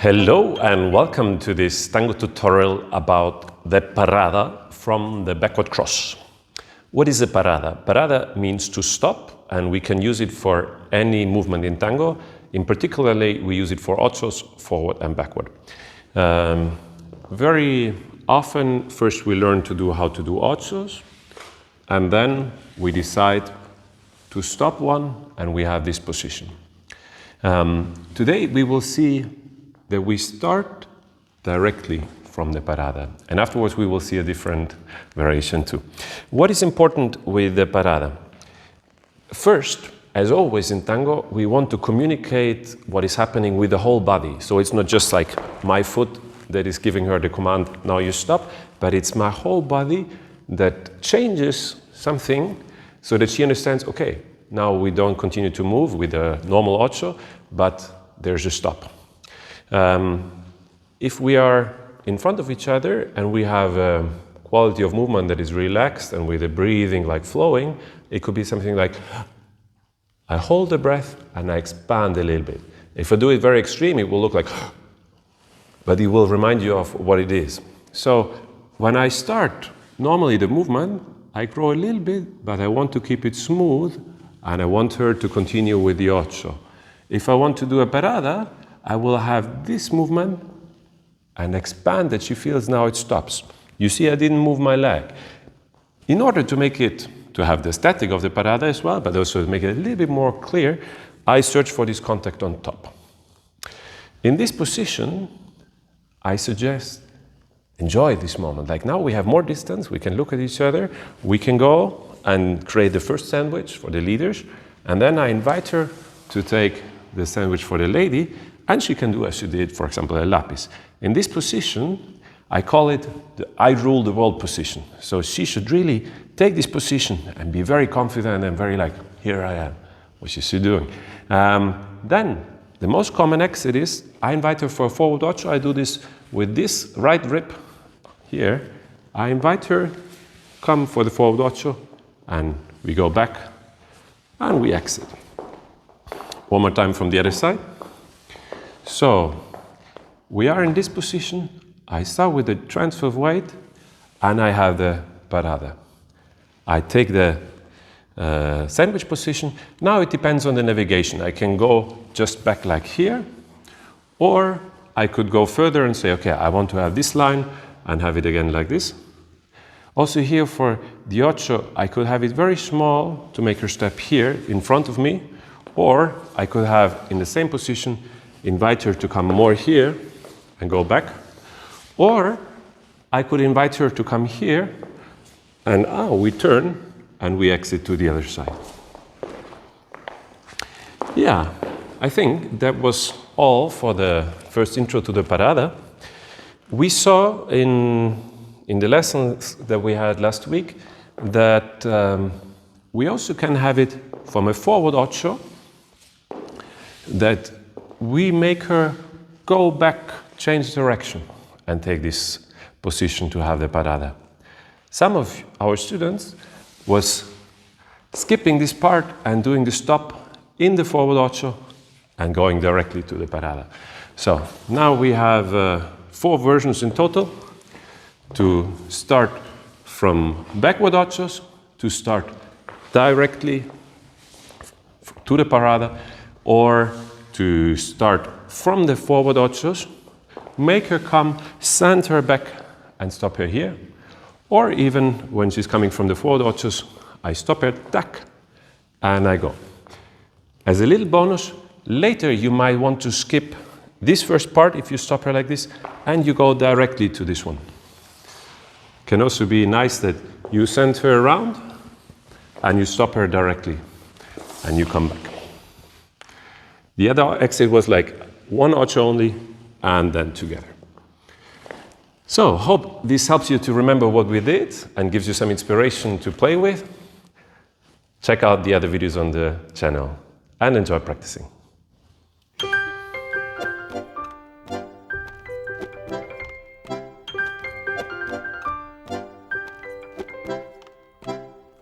Hello and welcome to this tango tutorial about the parada from the backward cross. What is a parada? Parada means to stop, and we can use it for any movement in tango. In particularly, we use it for ochos, forward and backward. Very often, first we learn to do how to do ochos, and then we decide to stop one, and we have this position. Today we will see that we start directly from the parada, and afterwards we will see a different variation too. What is important with the parada? First, as always in tango, we want to communicate what is happening with the whole body. So it's not just like my foot that is giving her the command, now you stop, but it's my whole body that changes something so that she understands, okay, now we don't continue to move with a normal ocho, but there's a stop. If we are in front of each other and we have a quality of movement that is relaxed and with the breathing like flowing, it could be something like, I hold the breath and I expand a little bit. If I do it very extreme, it will look like, but it will remind you of what it is. So when I start normally the movement, I grow a little bit, but I want to keep it smooth and I want her to continue with the ocho. If I want to do a parada, I will have this movement and expand that she feels now it stops. You see, I didn't move my leg. In order to make it, to have the static of the parada as well, but also to make it a little bit more clear, I search for this contact on top. In this position, I suggest enjoy this moment. Like now we have more distance, we can look at each other, we can go and create the first sandwich for the leaders, and then I invite her to take the sandwich for the lady, and she can do as she did, for example, a lapis. In this position, I call it the I rule the world position. So she should really take this position and be very confident and very like, here I am, what is she doing? Then, the most common exit is, I invite her for a forward ocho. I do this with this right rib here. I invite her, come for the forward ocho, and we go back, and we exit. One more time from the other side. So, we are in this position. I start with the transfer of weight, and I have the parada. I take the sandwich position. Now it depends on the navigation. I can go just back like here, or I could go further and say, okay, I want to have this line and have it again like this. Also here for the ocho, I could have it very small to make her step here in front of me, or I could have in the same position, invite her to come more here and go back, or I could invite her to come here and we turn and we exit to the other side. Yeah, I think that was all for the first intro to the parada. We saw in the lessons that we had last week that we also can have it from a forward ocho, that we make her go back, change direction, and take this position to have the parada. Some of our students was skipping this part and doing the stop in the forward ocho and going directly to the parada. So now we have 4 versions in total, to start from backward ochos, to start directly to the parada, or to start from the forward ochos, make her come, send her back and stop her here. Or even when she's coming from the forward ochos, I stop her, tack, and I go. As a little bonus, later you might want to skip this first part if you stop her like this, and you go directly to this one. Can also be nice that you send her around and you stop her directly and you come back. The other exit was like 1 ocho only and then together. So, hope this helps you to remember what we did and gives you some inspiration to play with. Check out the other videos on the channel and enjoy practicing.